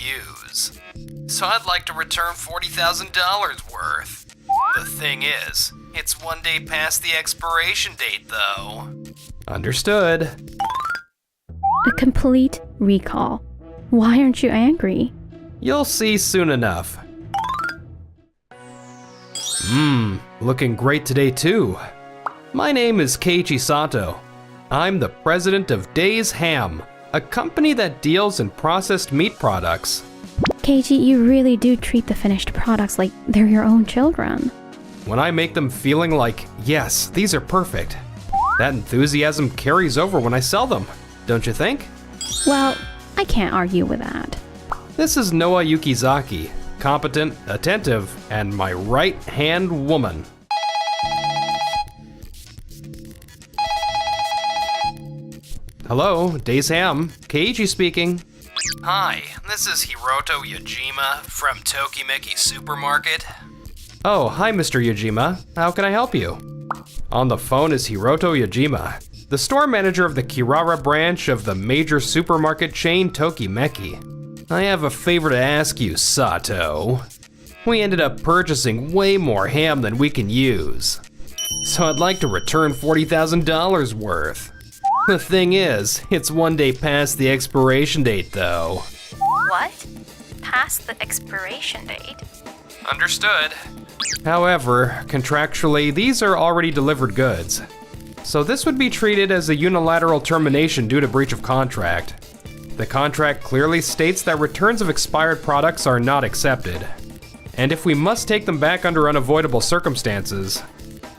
use. So I'd like to return $40,000 worth. The thing is, it's 1 day past the expiration date though. Understood. A complete recall. Why aren't you angry? You'll see soon enough. Looking great today too. My name is Keiichi Sato. I'm the president of Days Ham, a company that deals in processed meat products. Keiichi, you really do treat the finished products like they're your own children. When I make them feeling like, yes, these are perfect, that enthusiasm carries over when I sell them, don't you think? Well, I can't argue with that. This is Noa Yukizaki, competent, attentive, and my right-hand woman. Hello, Days Ham. Keiichi speaking. Hi, this is Hiroto Yojima from Tokimeki Supermarket. Oh, hi Mr. Yojima. How can I help you? On the phone is Hiroto Yojima, the store manager of the Kirara branch of the major supermarket chain Tokimeki. I have a favor to ask you, Sato. We ended up purchasing way more ham than we can use. So I'd like to return $40,000 worth. The thing is, it's 1 day past the expiration date though. What? Past the expiration date? Understood. However, contractually, these are already delivered goods. So this would be treated as a unilateral termination due to breach of contract. The contract clearly states that returns of expired products are not accepted. And if we must take them back under unavoidable circumstances,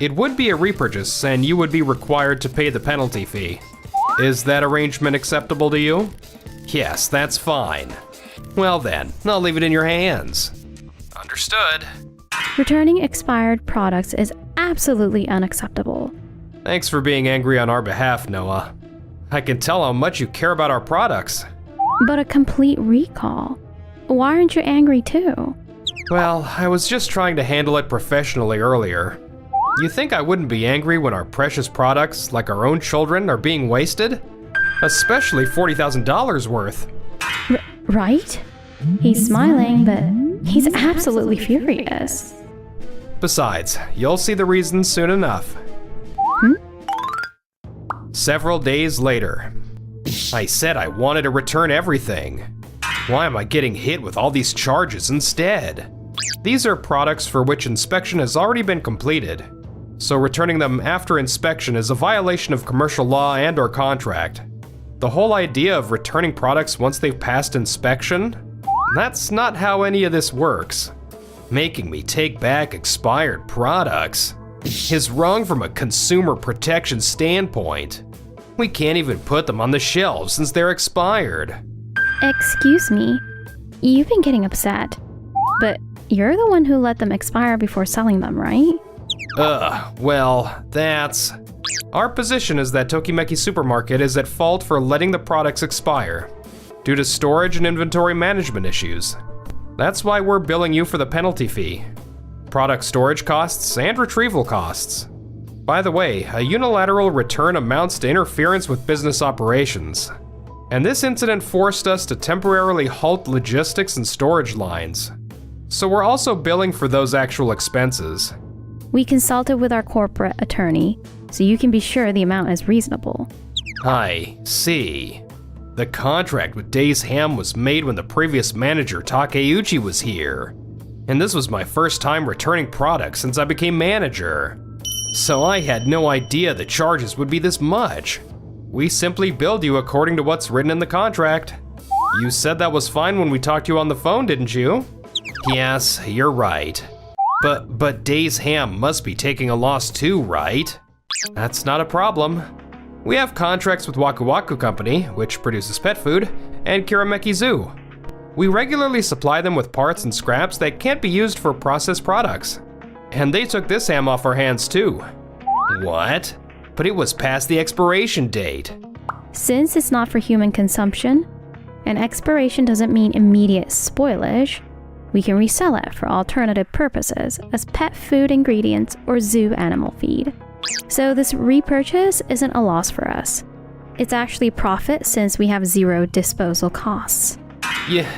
it would be a repurchase and you would be required to pay the penalty fee. Is that arrangement acceptable to you? Yes, that's fine. Well then, I'll leave it in your hands. Understood. Returning expired products is absolutely unacceptable. Thanks for being angry on our behalf, Noah. I can tell how much you care about our products. But a complete recall? Why aren't you angry too? Well, I was just trying to handle it professionally earlier. You think I wouldn't be angry when our precious products, like our own children, are being wasted? Especially $40,000 worth. Right? He's smiling, but he's absolutely furious. Besides, you'll see the reasons soon enough. Several days later. I said I wanted to return everything. Why am I getting hit with all these charges instead? These are products for which inspection has already been completed, so returning them after inspection is a violation of commercial law and/or contract. The whole idea of returning products once they've passed inspection? That's not how any of this works. Making me take back expired products is wrong from a consumer protection standpoint. We can't even put them on the shelves since they're expired. Excuse me, you've been getting upset, but you're the one who let them expire before selling them, right? Well, that's... Our position is that Tokimeki Supermarket is at fault for letting the products expire due to storage and inventory management issues. That's why we're billing you for the penalty fee, product storage costs, and retrieval costs. By the way, a unilateral return amounts to interference with business operations, and this incident forced us to temporarily halt logistics and storage lines. So we're also billing for those actual expenses. We consulted with our corporate attorney, so you can be sure the amount is reasonable. I see. The contract with Days Ham was made when the previous manager Takeuchi was here, and this was my first time returning products since I became manager. So I had no idea the charges would be this much. We simply billed you according to what's written in the contract. You said that was fine when we talked to you on the phone, didn't you? Yes, you're right. But Days Ham must be taking a loss too, right? That's not a problem. We have contracts with Waku Waku Company, which produces pet food, and Kirameki Zoo. We regularly supply them with parts and scraps that can't be used for processed products. And they took this ham off our hands too. What? But it was past the expiration date. Since it's not for human consumption, and expiration doesn't mean immediate spoilage, we can resell it for alternative purposes as pet food ingredients or zoo animal feed. So this repurchase isn't a loss for us. It's actually profit since we have zero disposal costs. Yeah,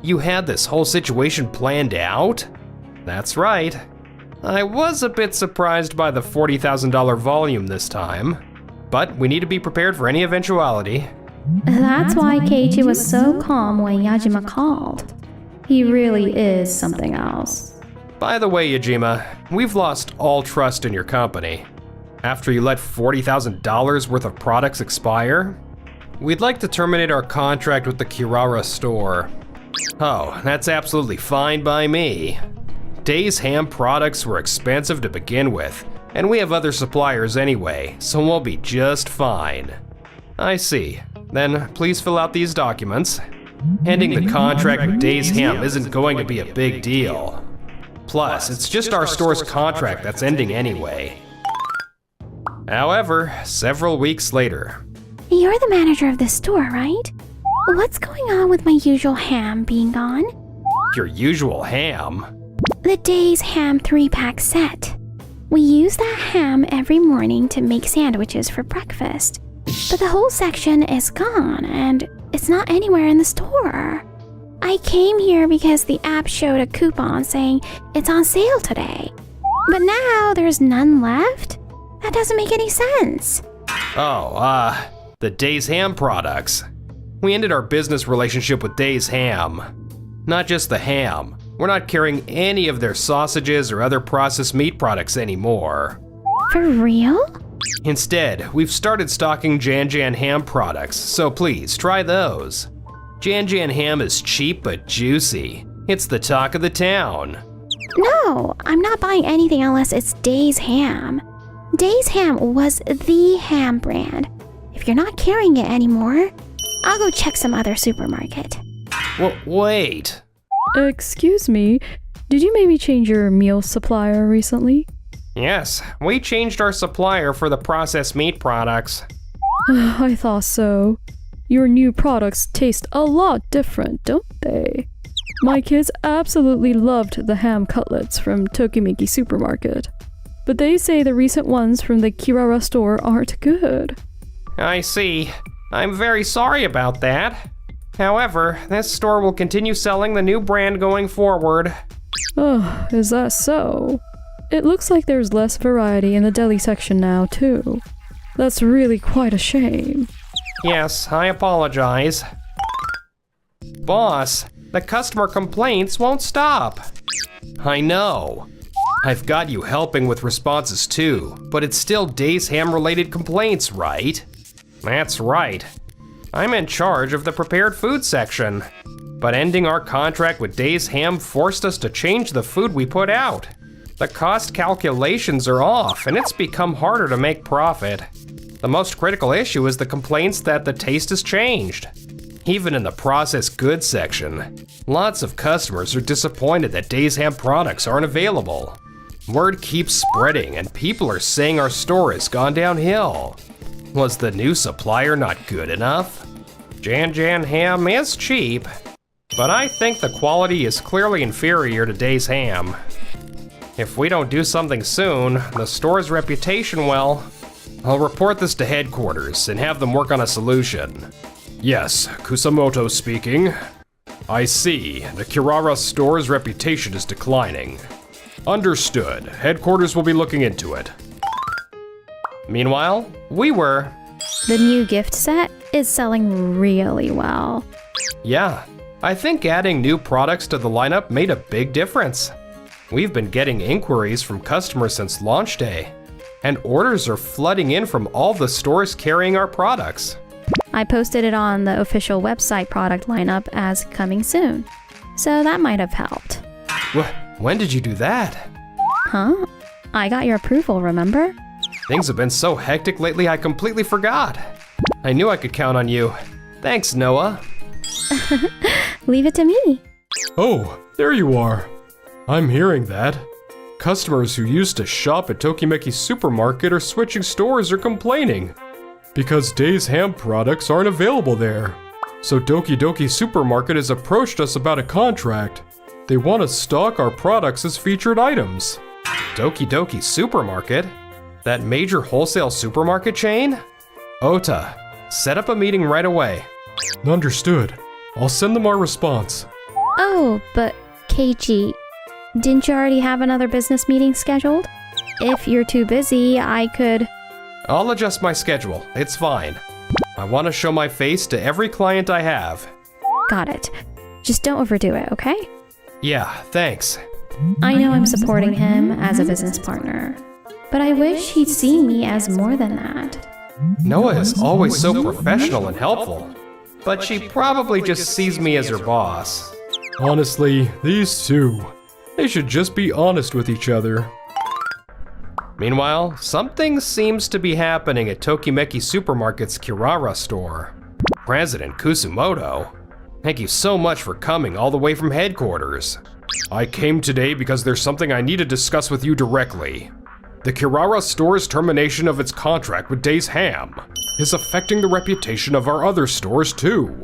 You had this whole situation planned out? That's right. I was a bit surprised by the $40,000 volume this time, but we need to be prepared for any eventuality. That's why Keiichi was so calm when Yajima called. He really is something else. By the way, Yajima, we've lost all trust in your company. After you let $40,000 worth of products expire, we'd like to terminate our contract with the Kirara store. Oh, that's absolutely fine by me. Days Ham products were expensive to begin with, and we have other suppliers anyway, so we'll be just fine. I see. Then please fill out these documents. Ending the contract with Days Ham isn't going to be a big deal. Plus, it's just our store's contract that's ending anyway. However, several weeks later. You're the manager of this store, right? What's going on with my usual ham being gone? Your usual ham? The Days Ham 3-pack set. We use that ham every morning to make sandwiches for breakfast. But the whole section is gone and it's not anywhere in the store. I came here because the app showed a coupon saying it's on sale today. But now there's none left? That doesn't make any sense. Oh, the Days Ham products. We ended our business relationship with Days Ham. Not just the ham. We're not carrying any of their sausages or other processed meat products anymore. For real? Instead, we've started stocking Jan Jan ham products, so please try those. Jan Jan ham is cheap but juicy. It's the talk of the town. No, I'm not buying anything unless it's Days Ham. Days Ham was the ham brand. If you're not carrying it anymore, I'll go check some other supermarket. Wait. Excuse me, did you maybe change your meal supplier recently? Yes, we changed our supplier for the processed meat products. I thought so. Your new products taste a lot different, don't they? My kids absolutely loved the ham cutlets from Tokimeki Supermarket, but they say the recent ones from the Kirara store aren't good. I see. I'm very sorry about that. However, this store will continue selling the new brand going forward. Oh, is that so? It looks like there's less variety in the deli section now, too. That's really quite a shame. Yes, I apologize. Boss, the customer complaints won't stop. I know. I've got you helping with responses too, but it's still Days Ham related complaints, right? That's right. I'm in charge of the prepared food section, but ending our contract with Days Ham forced us to change the food we put out. The cost calculations are off, and it's become harder to make profit. The most critical issue is the complaints that the taste has changed. Even in the processed goods section, lots of customers are disappointed that Days Ham products aren't available. Word keeps spreading, and people are saying our store has gone downhill. Was the new supplier not good enough? Jan Jan ham is cheap, but I think the quality is clearly inferior to Days Ham. If we don't do something soon, the store's reputation will. I'll report this to headquarters and have them work on a solution. Yes, Kusamoto speaking. I see, the Kirara store's reputation is declining. Understood, headquarters will be looking into it. Meanwhile, The new gift set is selling really well. Yeah, I think adding new products to the lineup made a big difference. We've been getting inquiries from customers since launch day, and orders are flooding in from all the stores carrying our products. I posted it on the official website product lineup as coming soon, so that might have helped. When did you do that? Huh? I got your approval, remember? Things have been so hectic lately I completely forgot. I knew I could count on you. Thanks, Noah. Leave it to me. Oh, there you are. I'm hearing that. Customers who used to shop at Tokimeki Supermarket are switching stores or complaining because Days Ham products aren't available there. So Doki Doki Supermarket has approached us about a contract. They want to stock our products as featured items. Doki Doki Supermarket? That major wholesale supermarket chain? Ota, set up a meeting right away. Understood. I'll send them our response. Oh, but Keiichi, didn't you already have another business meeting scheduled? If you're too busy, I could... I'll adjust my schedule. It's fine. I want to show my face to every client I have. Got it. Just don't overdo it, okay? Yeah, thanks. I know I'm supporting him as a business partner, but I wish he'd see me as more than that. Noah is always so professional and helpful, but she probably just sees me as her boss. Honestly, these two, they should just be honest with each other. Meanwhile, something seems to be happening at Tokimeki Supermarket's Kirara store. President Kusumoto, thank you so much for coming all the way from headquarters. I came today because there's something I need to discuss with you directly. The Kirara store's termination of its contract with Days Ham is affecting the reputation of our other stores too.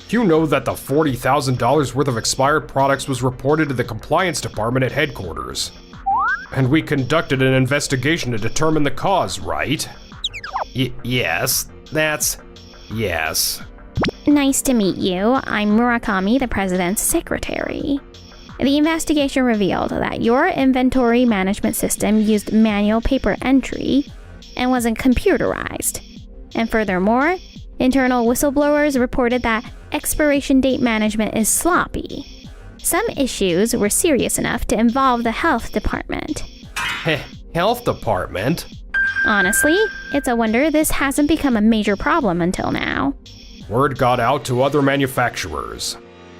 You know that the $40,000 worth of expired products was reported to the compliance department at headquarters. And we conducted an investigation to determine the cause, right? Yes. Nice to meet you. I'm Murakami, the president's secretary. The investigation revealed that your inventory management system used manual paper entry and wasn't computerized. And furthermore, internal whistleblowers reported that expiration date management is sloppy. Some issues were serious enough to involve the health department. Health department? Honestly, it's a wonder this hasn't become a major problem until now. Word got out to other manufacturers.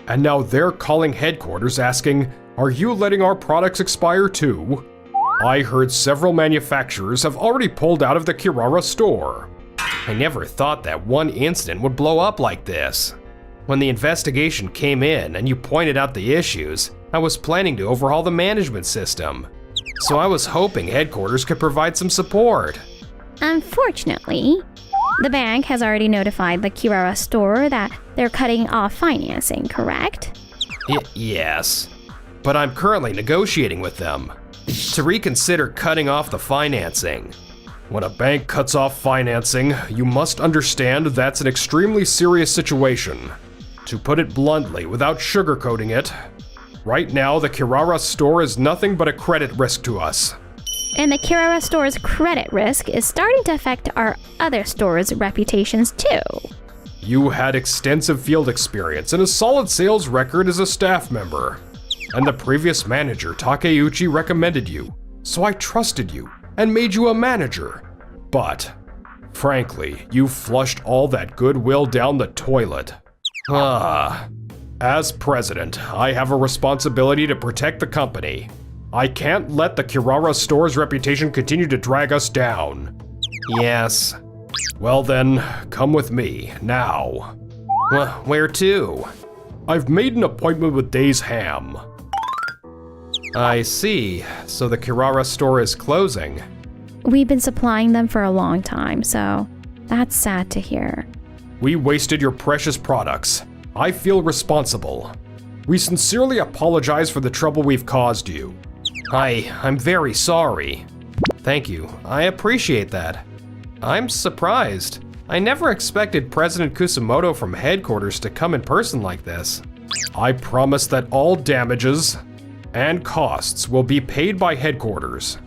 And now they're calling headquarters asking, are you letting our products expire too? I heard several manufacturers have already pulled out of the Kirara store. I never thought that one incident would blow up like this. When the investigation came in and you pointed out the issues, I was planning to overhaul the management system. So I was hoping headquarters could provide some support. Unfortunately, the bank has already notified the Kirara store that they're cutting off financing, correct? Yes, but I'm currently negotiating with them to reconsider cutting off the financing. When a bank cuts off financing, you must understand that's an extremely serious situation. To put it bluntly, without sugarcoating it, right now the Kirara store is nothing but a credit risk to us. And the Kirara store's credit risk is starting to affect our other stores' reputations too. You had extensive field experience and a solid sales record as a staff member. And the previous manager, Takeuchi, recommended you, so I trusted you and made you a manager. But, frankly, you flushed all that goodwill down the toilet. As president, I have a responsibility to protect the company. I can't let the Kirara store's reputation continue to drag us down. Yes. Well then, come with me, now. Where to? I've made an appointment with Days Ham. I see. So the Kirara store is closing. We've been supplying them for a long time, so that's sad to hear. We wasted your precious products. I feel responsible. We sincerely apologize for the trouble we've caused you. I'm very sorry. Thank you. I appreciate that. I'm surprised. I never expected President Kusumoto from headquarters to come in person like this. I promise that all damages and costs will be paid by headquarters.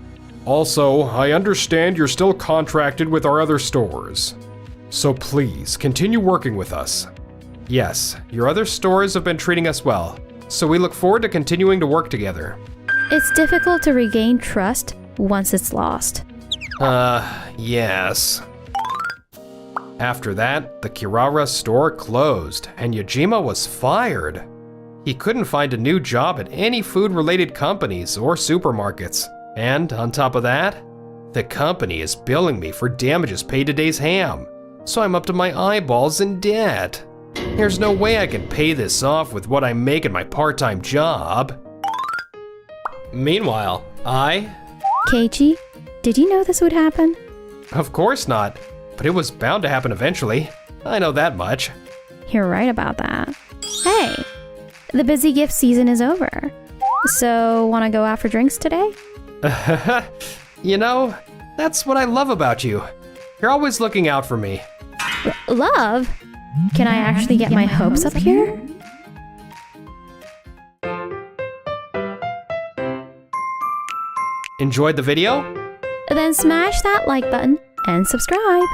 Also, I understand you're still contracted with our other stores. So please, continue working with us. Yes, your other stores have been treating us well, so we look forward to continuing to work together. It's difficult to regain trust once it's lost. Yes. After that, the Kirara store closed, and Yajima was fired. He couldn't find a new job at any food-related companies or supermarkets. And on top of that, the company is billing me for damages paid to Days Ham, so I'm up to my eyeballs in debt. There's no way I can pay this off with what I make in my part-time job. Meanwhile, Keiichi, did you know this would happen? Of course not, but it was bound to happen eventually. I know that much. You're right about that. Hey, the busy gift season is over. So, wanna go out for drinks today? You know, that's what I love about you. You're always looking out for me. Love? Can I actually get my hopes up here? Enjoyed the video? Then smash that like button and subscribe.